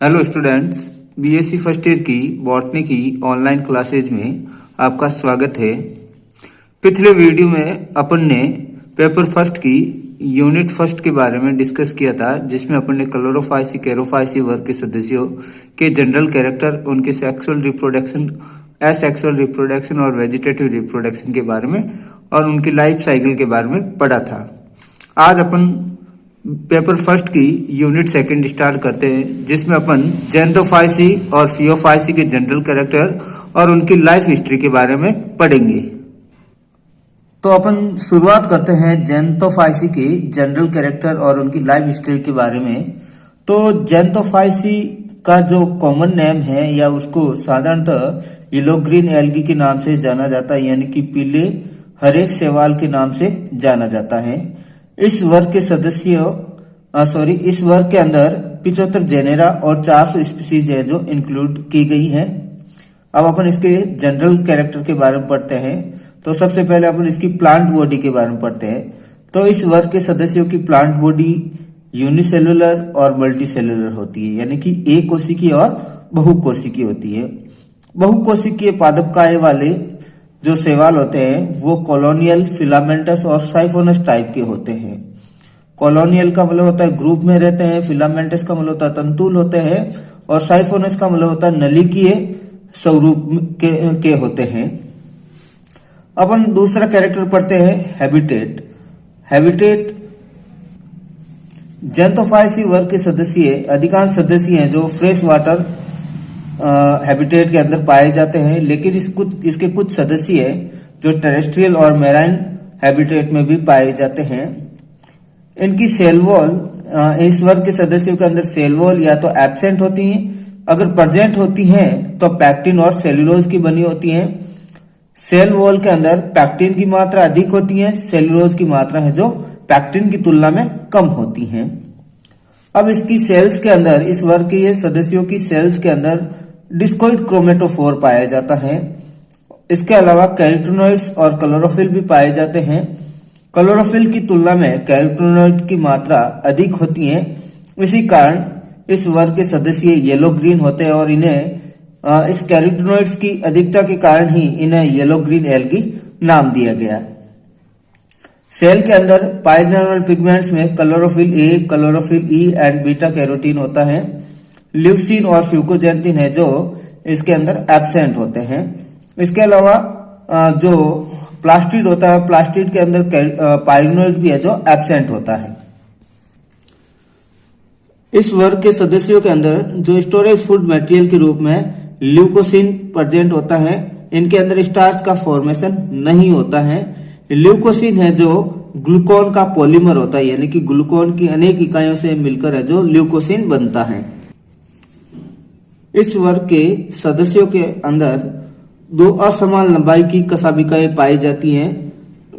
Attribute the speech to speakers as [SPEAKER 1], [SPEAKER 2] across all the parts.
[SPEAKER 1] Hello students, BSc first year की botany की online classes में आपका स्वागत है। पिछले वीडियो में अपन ने पेपर फर्स्ट की यूनिट फर्स्ट के बारे में डिस्कस किया था, जिसमें अपन ने क्लोरोफाइसी कैरोफाइसी वर्ग के सदस्यों के जनरल कैरेक्टर, उनके सेक्सुअल रिप्रोडक्शन, एसेक्सुअल रिप्रोडक्शन और वेजिटेटिव रिप्रोडक्शन के बारे में और उनकी लाइफ साइकिल के बारे में पढ़ा था। आज अपन पेपर फर्स्ट की यूनिट सेकंड स्टार्ट करते हैं, जिसमें अपन ज़ैंथोफाइसी और फियोफाइसी के जनरल कैरेक्टर और उनकी लाइफ हिस्ट्री के बारे में पढ़ेंगे। तो अपन शुरुआत करते हैं ज़ैंथोफाइसी के जनरल कैरेक्टर और उनकी लाइफ हिस्ट्री के बारे में। तो ज़ैंथोफाइसी का जो कॉमन नेम है या उसको साधारणतः येलो ग्रीन एल्गी के नाम से जाना जाता है, यानी कि पीले हरे शैवाल के नाम से जाना जाता है। इस वर्ग के इस वर्ग के अंदर 75 जेनेरा और 400 स्पीसीज है जो इंक्लूड की गई हैं। अब अपन इसके जनरल कैरेक्टर के बारे में पढ़ते हैं। तो सबसे पहले अपन इसकी प्लांट बॉडी के बारे में पढ़ते हैं। तो इस वर्ग के सदस्यों की प्लांट बॉडी यूनिसेलुलर और मल्टीसेलुलर होती है, यानी कि एक कोशिकीय और बहुकोशिकीय होती है। बहुकोशिकीय पादपकाय वाले जो शैवाल होते हैं वो कॉलोनियल, फिलामेंटस और साइफोनस टाइप के होते हैं। कॉलोनियल का मतलब होता है ग्रुप में रहते हैं, फिलामेंटस का मतलब होता है तंतुल होते हैं और साइफोनस का मतलब होता है नलिकीय स्वरूप के होते हैं। अपन दूसरा कैरेक्टर पढ़ते हैं हैबिटेट। हैबिटेट ज़ैंथोफाइसी वर्ग के सदस्य, अधिकांश सदस्य हैं जो फ्रेश वाटर हैबिटेट के अंदर पाए जाते हैं, लेकिन इसके कुछ सदस्य हैं जो टेरेस्ट्रियल और मैराइन हैबिटेट में भी पाए जाते हैं। इनकी सेल वॉल, इस वर्ग के सदस्यों के अंदर सेल वॉल या तो एब्सेंट होती हैं, अगर प्रेजेंट होती हैं तो पैक्टिन और सेल्यूलोज की बनी होती हैं। सेल वॉल के अंदर पैक्टिन की मात्रा अधिक होती है, सेल्यूलोज की मात्रा है जो पैक्टिन की तुलना में कम होती हैं। अब इसकी सेल्स के अंदर, इस वर्ग के सदस्यों की सेल्स के अंदर डिस्कोइड क्रोमेटोफोर पाया जाता है। इसके अलावा कैरोटीनॉइड्स और क्लोरोफिल भी पाए जाते हैं। क्लोरोफिल की तुलना में कैरोटीनॉइड की मात्रा अधिक होती है। इसी कारण इस वर्ग के सदस्य येलो ग्रीन होते हैं और इन्हें इस कैरोटीनॉइड्स की अधिकता के कारण ही इन्हें येलो ग्रीन एल्गी नाम दिया गया। सेल के अंदर पाए जाने वाले पिगमेंट्स में chlorophyll A, chlorophyll E and beta carotene होता है। ल्यूसीन और फ्यूकोजेंथिन है जो इसके अंदर एब्सेंट होते हैं। इसके अलावा जो प्लास्टिड होता है, प्लास्टिड के अंदर पाइरिनोइड भी है जो एब्सेंट होता है। इस वर्ग के सदस्यों के अंदर जो स्टोरेज फूड मटेरियल के रूप में ल्यूकोसिन प्रेजेंट होता है, इनके अंदर स्टार्च का फॉर्मेशन नहीं होता है। ल्यूकोसिन है जो ग्लूकोन का पॉलीमर होता है, यानी कि ग्लूकोन की अनेक इकाइयों से मिलकर है जो ल्यूकोसिन बनता है। इस वर्ग के सदस्यों के अंदर दो असमान लंबाई की कशाभिकाएं पाई जाती हैं।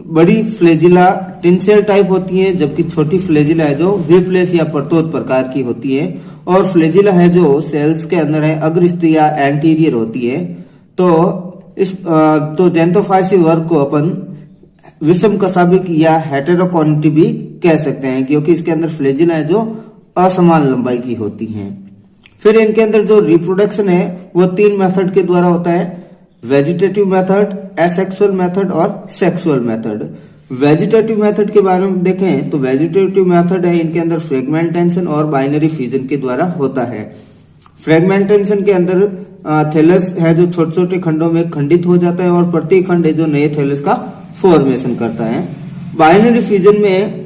[SPEAKER 1] बड़ी फ्लेजिला टिनसेल टाइप होती हैं, जबकि छोटी फ्लेजिला है जो व्हीपलेस या परतोद प्रकार की होती है। और फ्लेजिला है जो सेल्स के अंदर है अग्रस्थ या एंटीरियर होती है। तो ज़ैंथोफाइसी वर्ग को अपन विषम कशाभिक या हेटेरोकॉनिटी भी कह सकते हैं, क्योंकि इसके अंदर फ्लेजिला है जो असमान लंबाई की होती हैं। फिर इनके अंदर जो रिप्रोडक्शन है वो 3 मेथड के द्वारा होता है: वेजिटेटिव मेथड, एसेक्सुअल मेथड और सेक्सुअल मेथड। वेजिटेटिव मेथड के बारे में देखें तो वेजिटेटिव मेथड है, इनके अंदर फ्रेगमेंटेशन और बाइनरी फ्यूजन के द्वारा होता है। फ्रेगमेंटेशन के अंदर थैलस है जो छोटे छोटे खंडों में खंडित हो जाता है और प्रत्येक खंड है जो नए थैलस का फॉर्मेशन करता है। बाइनरी फ्यूजन में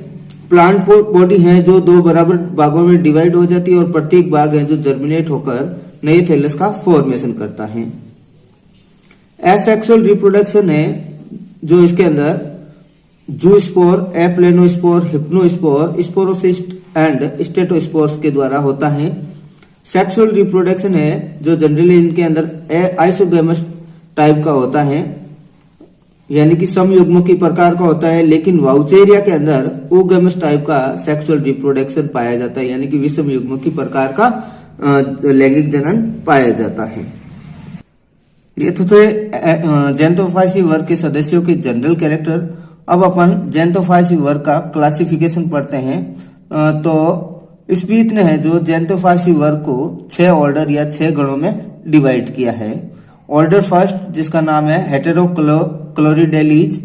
[SPEAKER 1] प्लांट बॉडी है जो 2 बराबर भागों में डिवाइड हो जाती है और प्रत्येक भाग है जो जर्मिनेट होकर नए थैलस का फॉर्मेशन करता है। एसेक्सुअल रिप्रोडक्शन है जो इसके अंदर जूस्पोर, एप्लेनोस्पोर, हिप्नोस्पोर, स्पोरोसिस्ट एंड स्टेटोस्पोर्स के द्वारा होता है। सेक्सुअल रिप्रोडक्शन है जो जनरली इनके अंदर आइसोगैमस टाइप का होता है, यानी कि समयुग्मकी प्रकार का होता है, लेकिन वाउचेरिया के अंदर ओगैमस टाइप का सेक्सुअल रिप्रोडक्शन पाया जाता है, यानी कि विषम युग्मकी प्रकार का लैंगिक जनन पाया जाता है। ये तो थे ज़ैंथोफाइसी वर्ग के सदस्यों के जनरल कैरेक्टर। अब अपन ज़ैंथोफाइसी वर्ग का क्लासिफिकेशन पढ़ते हैं। तो स्मिथ ने है जो जेंटोफासी वर्ग को 6 ऑर्डर या 6 गणों में डिवाइड किया है। ऑर्डर फर्स्ट जिसका नाम है हेटेरोक्लोरिडेलीज,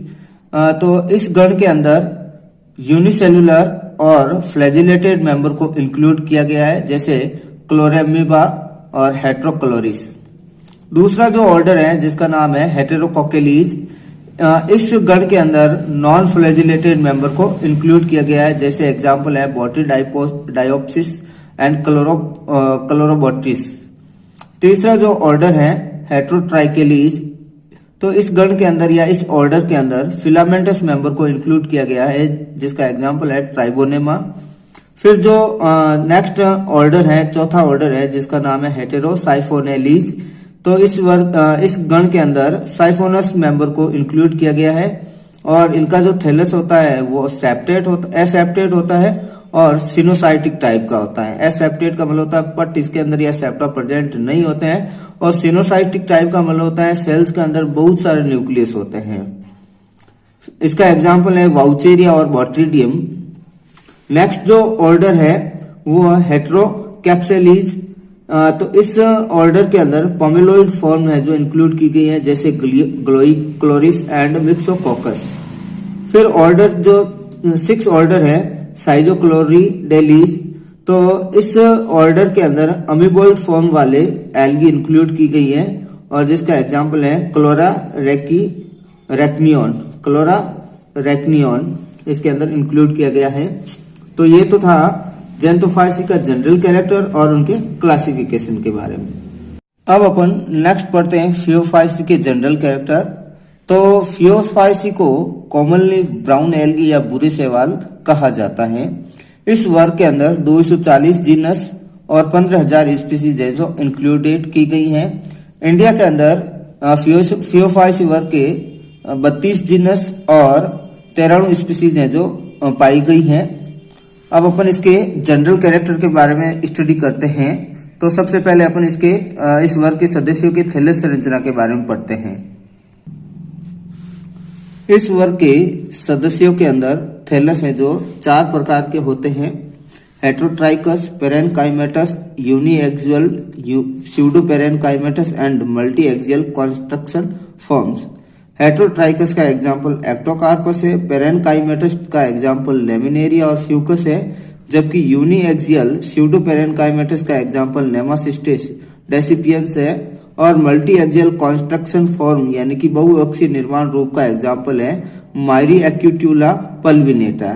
[SPEAKER 1] तो इस गण के अंदर यूनिसेलुलर और फ्लैजिलेटेड मेंबर को इंक्लूड किया गया है, जैसे क्लोरेमीबा और हेट्रोक्लोरिस। दूसरा जो ऑर्डर है जिसका नाम है हेटेरोकोकेलीज, इस गण के अंदर नॉन फ्लैजिलेटेड मेंबर को इंक्लूड किया गया है, जैसे एग्जांपल है बोट्रीडायोप्सिस एंड क्लोरोबोट्रिस। तीसरा जो ऑर्डर है हेट्रोट्राइकेलीज, तो इस गण के अंदर या इस ऑर्डर के अंदर फिलामेंटस मेंबर को इंक्लूड किया गया है, जिसका एग्जांपल है ट्राइबोनेमा। फिर जो नेक्स्ट ऑर्डर है, चौथा ऑर्डर है जिसका नाम है हेटेरोसाइफोनेलीज, तो इस गण के अंदर साइफोनस मेंबर को इंक्लूड किया गया है और इनका जो थैलस होता है वो एसेप्टेट होता है और सिनोसाइटिक टाइप का होता है। एसेप्टेट का मतलब होता है पट इसके अंदर या सेप्टा प्रेजेंट नहीं होते हैं, और सिनोसाइटिक टाइप का मतलब होता है सेल्स के अंदर बहुत सारे न्यूक्लियस होते हैं। इसका एग्जांपल है वाउचेरिया और बॉट्रीडियम। नेक्स्ट जो ऑर्डर है वो हेट्रोकैप्सुलीज, तो इस ऑर्डर के अंदर पोमेलोइड फॉर्म है जो इंक्लूड की गई है, जैसे ग्लोइक्लोरिस एंड मिक्सोकोकस। फिर ऑर्डर जो 6 ऑर्डर है साइजोक्लोरिडेलीज, तो इस ऑर्डर के अंदर अमीबोइड फॉर्म वाले एल्गी इंक्लूड की गई है, और जिसका एग्जांपल है क्लोरा इसके अंदर इंक्लूड किया गया है। तो ये तो था जेंटोफाइसी का जनरल कैरेक्टर और उनके क्लासिफिकेशन के बारे में। अब अपन नेक्स्ट पढ़ते हैं फियोफाइसी के जनरल कैरेक्टर। तो फियोफाइसी को कॉमनली ब्राउन एल्गी या बुरे शैवाल कहा जाता है। इस वर्ग के अंदर 240 जीनस और 15,000 स्पीसीज है जो इंक्लूडेड की गई हैं। इंडिया के अंदर फियोफाइसी वर्ग के 32 जीनस और 93 स्पीसीज हैं जो पाई गई हैं। अब अपन इसके जनरल कैरेक्टर के बारे में स्टडी करते हैं। तो सबसे पहले अपन इस वर्ग के सदस्यों की थैलस संरचना के बारे में पढ़ते हैं। इस वर्ग के सदस्यों के अंदर थैलस है जो 4 प्रकार के होते हैं: heterotrichous, parenchymatous, uniaxial, pseudoparenchymatous and multiaxial construction forms. Heterotrichous का एग्जाम्पल एक्टोकार्पस है, पेरेनकाइमेटस का एग्जाम्पल लेमिनेरिया और फ्यूकस है, जबकि यूनिएक्सियल स्यूडोपेरेनकाइमेटस का एग्जाम्पल नेमासिस्टिस डेसिपियंस है, और मल्टी एक्सियल कंस्ट्रक्शन फॉर्म यानी कि बहुअक्षीय निर्माण रूप का एग्जाम्पल है मायरी एक्यूट्यूला पल्विनेटा।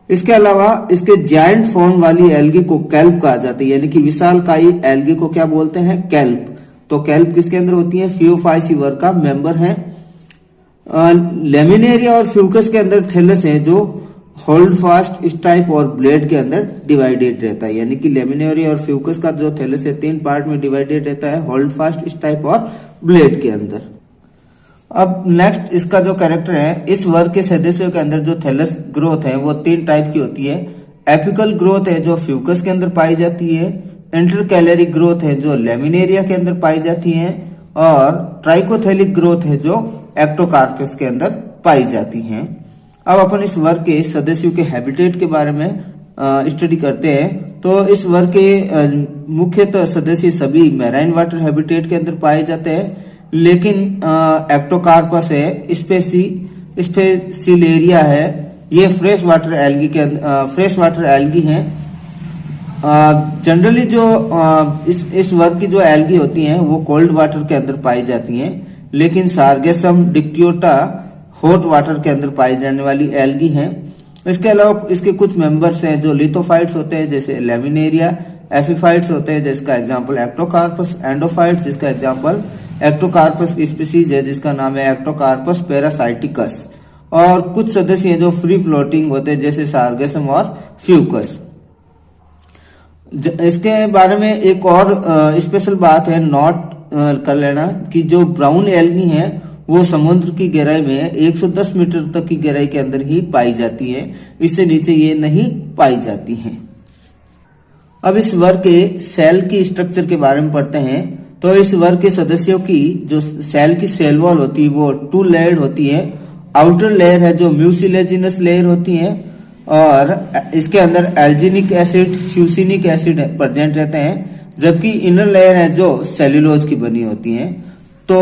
[SPEAKER 1] इसके अलावा इसके जायंट फॉर्म वाली एल्गी को कैल्प कहा जाता है, यानी कि विशालकायी एल्गी को क्या बोलते हैं? कैल्प। तो कैल्प किसके अंदर होती है? फियोफाइसी वर्ग का मेंबर है। लेमिनेरिया और फ्यूकस के अंदर थैलस है जो होल्ड फास्ट, स्टाइप और ब्लेड के अंदर डिवाइडेड रहता है, यानी कि लेमिनेरिया और फ्यूकस का जो थैलस है 3 पार्ट में डिवाइडेड रहता है, होल्ड फास्ट, स्टाइप और ब्लेड के अंदर। अब नेक्स्ट इसका जो कैरेक्टर है, इस वर्ग के सदस्यों के अंदर जो थैलस ग्रोथ है वो 3 टाइप की होती है। एपिकल ग्रोथ है जो फ्यूकस के अंदर पाई जाती है, इंटरकैलरी ग्रोथ है जो लेमिनेरिया के अंदर पाई जाती है, और ट्राइकोथेलिक ग्रोथ है जो एक्टोकार्पस के अंदर पाई जाती है। अब अपन इस वर्ग के सदस्यों के हैबिटेट के बारे में स्टडी करते हैं। तो इस वर्ग के मुख्यतः सदस्य सभी मैराइन वाटर हैबिटेट के अंदर पाए जाते हैं, लेकिन एक्टोकार्पस है, स्पेसिलेरिया है, ये फ्रेश वाटर एल्गी हैं। जनरली जो इस वर्ग की जो एल्गी होती हैं वो कोल्ड वाटर के अंदर पाई जाती हैं, लेकिन सार्गेसम डिक्टियोटा हॉट वाटर के अंदर पाई जाने वाली एल्गी हैं। इसके अलावा इसके कुछ मेंबर्स हैं जो लिथोफाइट्स होते हैं, जैसे लेमिनेरिया, एफिफाइट्स होते हैं जिसका एग्जांपल एक्टोकार्पस, एंडोफाइट्स जिसका एग्जांपल एक्टोकार्पस स्पीसीज है जिसका नाम है एक्टोकार्पस पैरासाइटिकस, और कुछ सदस्य हैं जो फ्री फ्लोटिंग होते हैं जैसे सार्गेसम और फ्यूकस। इसके बारे में एक और स्पेशल बात है, नोट कर लेना कि जो ब्राउन एल्गी हैं वो समुद्र की गहराई में 110 मीटर तक की गहराई के अंदर ही पाई जाती है, इससे नीचे ये नहीं पाई जाती हैं। अब इस वर्ग के सेल की स्ट्रक्चर के बारे में पढ़ते हैं। तो इस वर्ग के सदस्यों की जो सेल की सेल वॉल होती है वो 2 लेयर्ड होती है। आउटर लेयर है जो म्यूसिलेजिनस लेयर होती है, और इसके अंदर एल्जिनिक एसिड, फ्यूसिनिक एसिड प्रेजेंट रहते हैं, जबकि इनर लेयर है जो सेल्यूलोज की बनी होती है। तो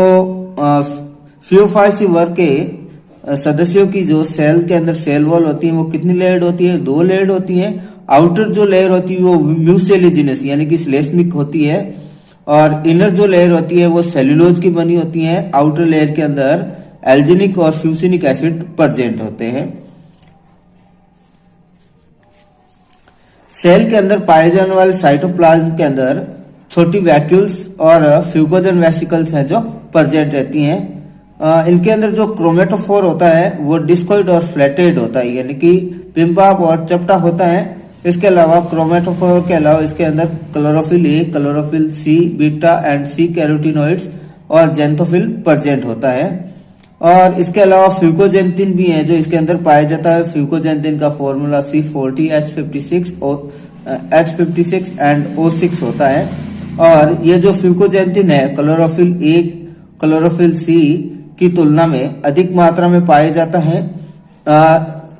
[SPEAKER 1] फियोफाइसी वर्ग के सदस्यों की जो सेल के अंदर सेल वॉल होती है वो कितनी लेयर्ड होती है? 2 लेयर्ड होती है। आउटर जो लेयर होती है वो म्यूसिलेजिनस यानी कि श्लेष्मिक होती है, और इनर जो लेयर होती है वो सेल्यूलोज की बनी होती है। आउटर लेयर के अंदर एल्जिनिक और फ्यूसिनिक एसिड प्रेजेंट होते हैं। सेल के अंदर पाए जाने वाले साइटोप्लाज्म के अंदर छोटी वैक्यूल्स और फ्यूकोजन वेसिकल्स हैं जो प्रेजेंट रहती हैं। इनके अंदर जो क्रोमेटोफोर होता है वो डिस्कॉइड और फ्लैटेड होता है, यानी कि पिंपाप और चपटा होता है। इसके अलावा क्रोमेटोफोर के अलावा इसके अंदर chlorophyll A, chlorophyll C, beta and C carotenoids और जेंथोफिल प्रेजेंट होता है। और इसके अलावा फ्यूकोजेंथिन भी है जो इसके अंदर पाया जाता है। फ्यूकोजेंथिन का फॉर्मूला C40H56 एंड O6 होता है। और ये जो फ्यूकोजेंथिन है क्लोरोफिल ए, क्लोरोफिल सी की तुलना में अधिक मात्रा में पाया जाता है।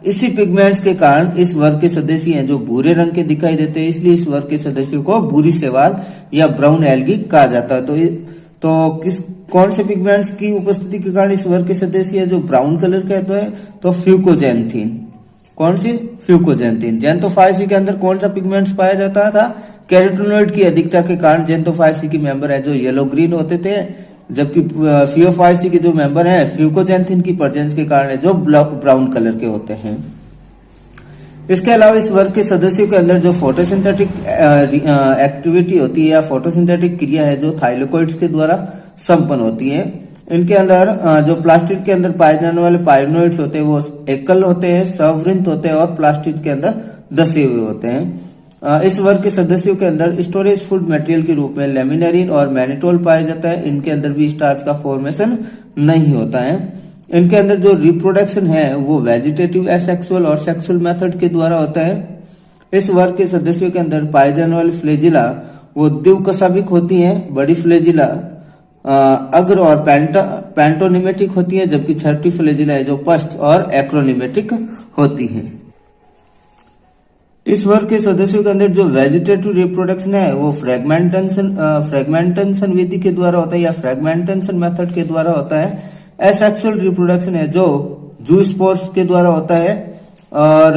[SPEAKER 1] इसी पिगमेंट्स के कारण इस वर्ग के सदस्य हैं जो भूरे रंग के दिखाई देते हैं, इसलिए इस वर्ग के सदस्यों को भूरी शैवाल या ब्राउन एल्गी कहा जाता है। तो कौन से पिगमेंट्स की उपस्थिति के कारण इस वर्ग के सदस्य हैं जो ब्राउन कलर के होते हैं? तो फ्यूकोजेंथिन। कौन सी? फ्यूकोजेंथिन। जेंथोफाइसी के अंदर कौन सा पिगमेंट्स पाया जाता था? कैरोटीनॉइड की अधिकता के कारण जेंथोफाइसी के मेंबर है जो येलो ग्रीन होते थे, जबकि फियोफाइसी के जो मेंबर हैं फ्यूकोजेंथिन की प्रेजेंस के कारण है जो ब्राउन कलर के होते हैं। इसके अलावा इस वर्ग के सदस्यों के अंदर जो फोटोसिंथेटिक एक्टिविटी होती है या फोटोसिंथेटिक क्रिया है जो थाइलेकोइड्स के द्वारा संपन्न होती है। इनके अंदर जो प्लास्टिड के अंदर पाए जाने वाले पाइनोइड्स होते हैं वो एकल होते हैं, सवृंत होते हैं और प्लास्टिड के अंदर दसे हुए होते हैं। इस वर्ग के सदस्यों के अंदर स्टोरेज फूड मटेरियल के रूप में लेमिनेरिन और मैनिटोल पाया जाता है। इनके अंदर भी स्टार्च का फॉर्मेशन नहीं होता है। इनके अंदर जो रिप्रोडक्शन है वो वेजिटेटिव, एसेक्सुअल और सेक्सुअल मेथड के द्वारा होता है। इस वर्ग के सदस्यों के अंदर पाए जाने वाली फ्लेजिला वो द्विकशाभिक होती हैं। बड़ी फ्लेजिला अग्र और पैंटोनिमेटिक होती है, जबकि छोटी फ्लेजिला है जो पश्च और एक्रोनिमेटिक होती है। इस वर्ग के सदस्यों के अंदर जो वेजिटेटिव रिप्रोडक्शन है वो फ्रेगमेंटेशन विधि के द्वारा होता है या फ्रेगमेंटेशन मेथड के द्वारा होता है। एसेक्सुअल रिप्रोडक्शन है जो जूस्पोर्स के द्वारा होता है, और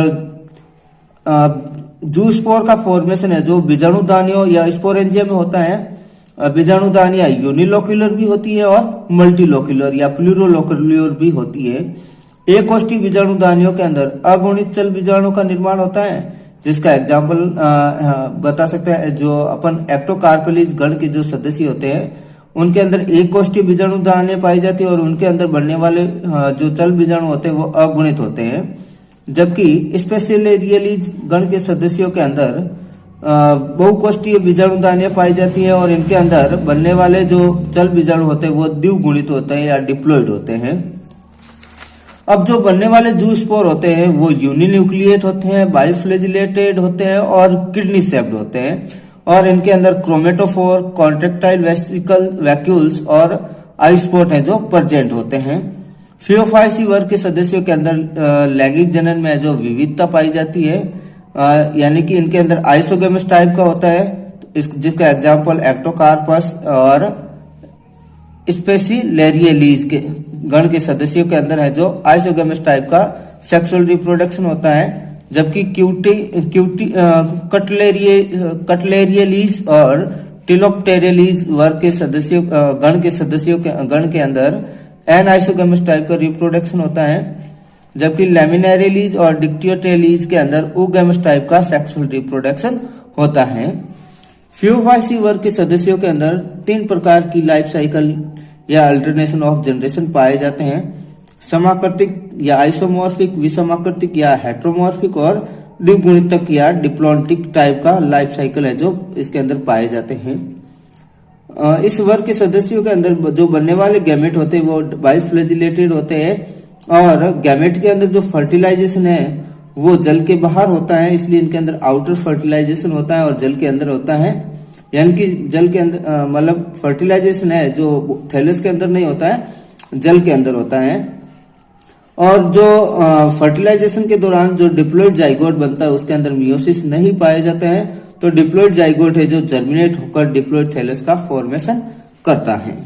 [SPEAKER 1] जूस्पोर का फॉर्मेशन है जो बीजाणुदानियों या स्पोरेंजिया में होता है। बीजाणुदानियां यूनिलोक्युलर भी होती है और मल्टीलोक्युलर या प्लूरोलोक्युलर भी होती है। एक कोष्ठी बीजाणुदानियों के अंदर अगुणित चल बीजाणु का निर्माण होता है, जिसका एग्जाम्पल बता सकते हैं जो अपन एक्टोकार्पेलिज गण के जो सदस्य होते हैं उनके अंदर एक कोष्ठी बीजाणुदानियां पाई जाती है और उनके अंदर बनने वाले जो चल बीजाणु होते हैं वो अगुणित होते हैं। जबकि स्पेसियलिज गण के सदस्यों के अंदर बहुकोष्ठीय बीजाणुदानियां पाई जाती है और इनके अंदर बनने वाले जो चल बीजाणु होते हैं वो द्विगुणित होते हैं या डिप्लॉइड होते हैं। अब जो बनने वाले जूस्पोर होते हैं वो यूनिन्यूक्लिएट होते हैं, बाइफ्लेजिलेटेड होते हैं और किडनी शेप्ड होते हैं, और इनके अंदर क्रोमेटोफोर, कॉन्ट्रेक्टाइल वेसिकल, वैक्यूल्स और आइस्पोट हैं जो प्रेजेंट होते हैं। फियोफाइसी वर्ग के सदस्यों के अंदर लैंगिक जनन में जो विविधता पाई जाती है, यानी कि इनके अंदर आइसोगेमस टाइप का होता है, जिसका एग्जाम्पल एक्टोकार्पस और स्पेसिलेरियलीज के गण के सदस्यों के अंदर है जो आइसोगेमस टाइप का सेक्सुअल रिप्रोडक्शन होता है। जबकि कटलेरियलीज और टिलोप्टेरेलीज वर्ग के सदस्यों गण के अंदर एन आइसोगेमस टाइप का रिप्रोडक्शन होता है, जबकि लेमिनेरिलीज और डिक्टियोटेलीज के अंदर ओगेमस टाइप का सेक्सुअल रिप्रोडक्शन होता है। फियोफाइसी वर्ग के सदस्यों के अंदर 3 प्रकार की लाइफ साइकिल या अल्टरनेशन ऑफ जनरेशन पाए जाते हैं। समाकृतिक या आइसोमॉर्फिक, विषमाकृतिक या हेट्रोमॉर्फिक और द्विगुणितक या डिप्लॉन्टिक टाइप का लाइफ साइकिल है जो इसके अंदर पाए जाते हैं। इस वर्ग के सदस्यों के अंदर जो बनने वाले गैमेट होते हैं वो बाइफ्लेजिलेटेड होते हैं, और गैमेट के अंदर जो फर्टिलाइजेशन है वो जल के बाहर होता है, इसलिए इनके अंदर आउटर फर्टिलाइजेशन होता है और जल के अंदर होता है। यानी कि जल के अंदर मतलब फर्टिलाइजेशन है जो थैलस के अंदर नहीं होता है, जल के अंदर होता है। और जो फर्टिलाइजेशन के दौरान जो डिप्लॉइड जाइगोट बनता है उसके अंदर मियोसिस नहीं पाए जाते हैं, तो डिप्लॉइड जाइगोट है जो जर्मिनेट होकर डिप्लॉइड थैलस का फॉर्मेशन करता है।